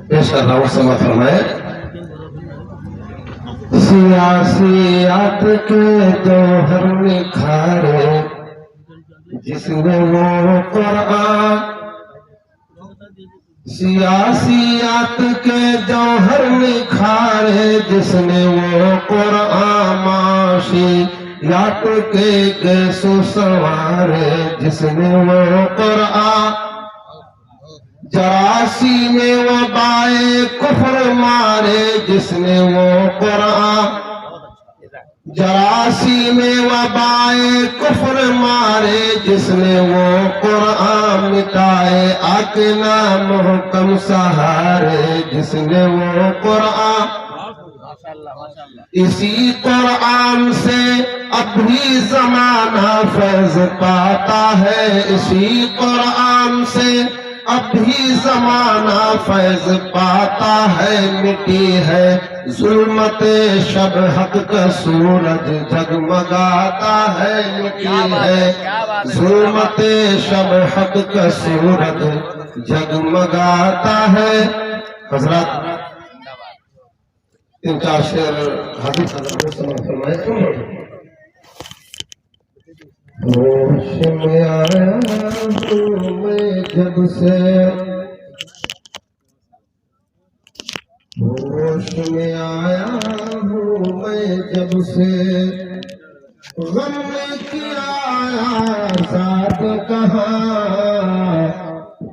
پیش کر رہا ہوں، سماعت فرمائے۔ سیاسیات کے جوہر نکھارے جس نے وہ قرآن، سیاسیات کے جوہر نکھارے جس نے وہ قرآن، معاشیات کے گیسو سوارے جس نے وہ قرآن، جراسی میں وبائے کفر مارے جس نے وہ قرآن، جراسی میں وبائے کفر مارے جس نے وہ قرآن، مٹائے آکنا محکم سہارے جس نے وہ قرآن۔ اسی قرآن سے اب بھی زمانہ فیض پاتا ہے، اسی قرآن سے اب بھی زمانہ فیض پاتا ہے، مٹی ہے ظلمت شب حق کا سورج جگمگاتا ہے، مٹی ہے ظلمت شب حق کا سورج جگمگاتا ہے۔ حضرات ان کا شعر حدیث حضرت سماعت فرمائے۔ ہوش میں آیا ہوں میں جب سے، ہوش میں آیا ہوں میں جب سے، غم نے کیا آزاد کہاں،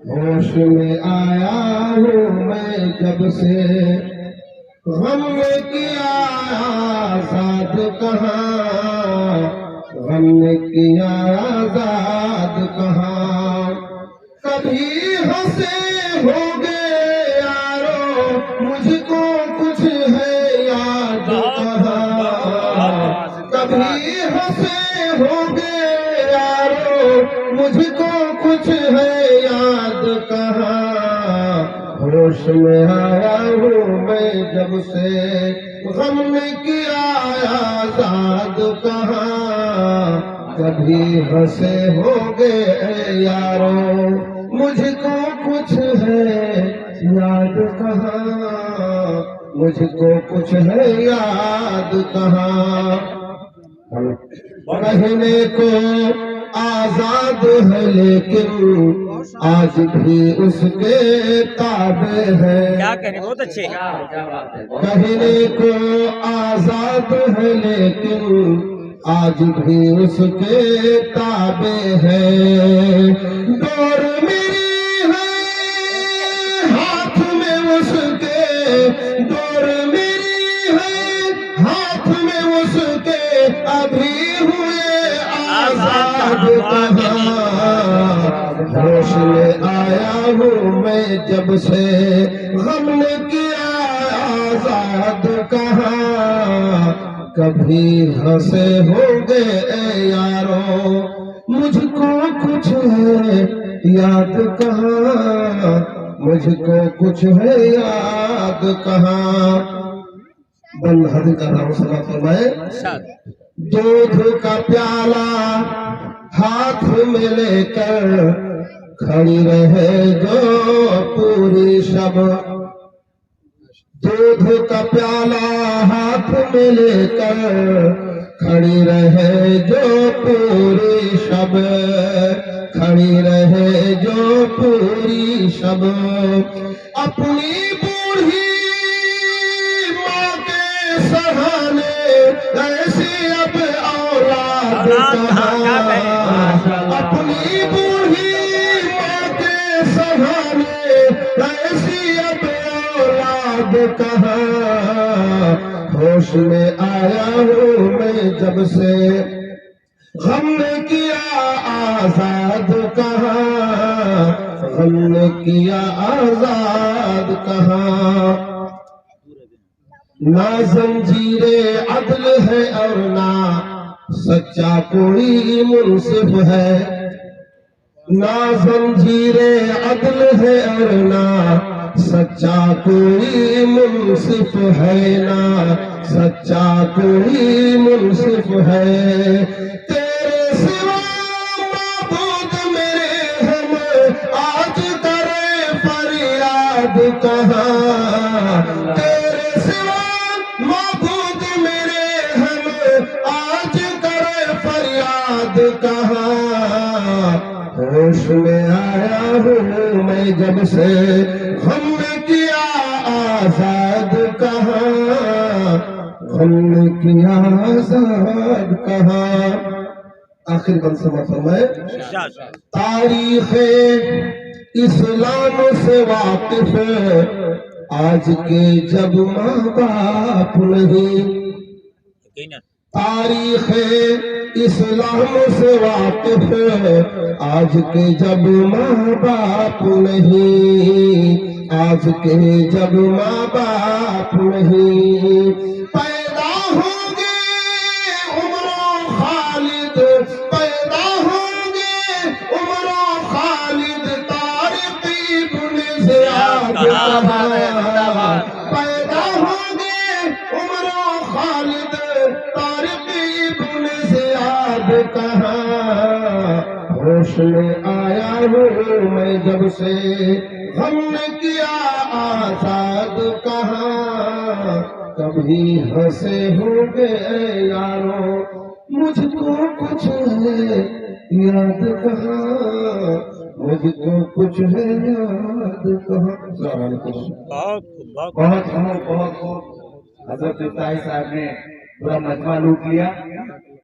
ہوش میں آیا ہوں میں جب سے، غم نے کیا آزاد کہاں، غم نے کیا آزاد کہاں، کبھی ہنسے ہوگے یارو مجھ کو کچھ ہے یاد کہاں، کبھی ہنسے ہوگے یارو مجھ کو کچھ ہے یاد کہاں، ہوش میں آیا ہوں میں جب سے، غم نے کیا آزاد کہاں، کبھی ہنسے ہوگے یارو مجھ کو کچھ ہے یاد کہاں، مجھ کو کچھ ہے یاد کہاں، کہنے کو آزاد ہے لیکن آج بھی اس کے تابع ہے، کیا کہنے بہت اچھے، کہنے کو آزاد ہے لیکن آج بھی اس کے تابع ہے، ڈور میری ہے ہاتھ میں اس کے، ڈور میری ہے ہاتھ میں اس کے، ابھی ہوئے آزاد کہاں، ہوش میں آیا ہوں میں جب سے، غم نے کیا آزاد کہاں، کبھی ہنسے ہوگے اے یارو مجھ کو کچھ ہے یاد کہاں، مجھ کو کچھ ہے یاد کہاں۔ بند حد کر رہا ہوں، سماعت فرمائے۔ دودھ کا پیالہ ہاتھ میں لے کر کھڑی رہے جو پوری شب، دودھ کا پیالہ ہاتھ میں لے کر کھڑی رہے جو پوری شب، کھڑی رہے جو پوری شب، اپنی بوڑھی ماں کے سہانے ایسی اب اولاد کہاں، اپنی بوڑھی ماں کے سہانے ایسی اب اولاد کہاں، ہوش میں آیا ہوں میں جب سے، غم نے کیا آزاد کہاں، غم نے کیا آزاد کہاں، نہ زنجیر عدل ہے اور نہ سچا کوئی منصف ہے، نہ زنجیر عدل ہے اور نہ سچا کوئی منصف ہے، نہ سچا کوئی منصف ہے، تیرے سوا معبود میرے ہم آج کرے فریاد کہاں تیرے سوا معبود میرے ہم آج کرے فریاد کہاں ہوش میں آیا ہوں میں جب سے ہم نے کیا آزاد کہاں ہم نے کیا آزاد کہاں آخر منصوبہ فرمائے تاریخ اسلام سے واقف آج کے جب ماں باپ نہیں تاریخ اسلام سے واقف آج کے جب ماں باپ نہیں آج کے جب ماں باپ نہیں پیدا ہوں گے عمر و خالد پیدا ہوں گے عمر و خالد طارق ابن زیاد کہاں پیدا ہوں گے عمر و خالد طارق ابن زیاد کہاں ہوش میں آیا ہوں میں جب سے ہم نے کیا آزاد کہاں کبھی ہنسے ہوں گے یارو مجھ کو کچھ ہے یاد کہاں مجھ کو کچھ ہے یاد کہاں السلام علیکم بہت بہت حضرت طاہر صاحب نے پورا مجمع لوٹ لیا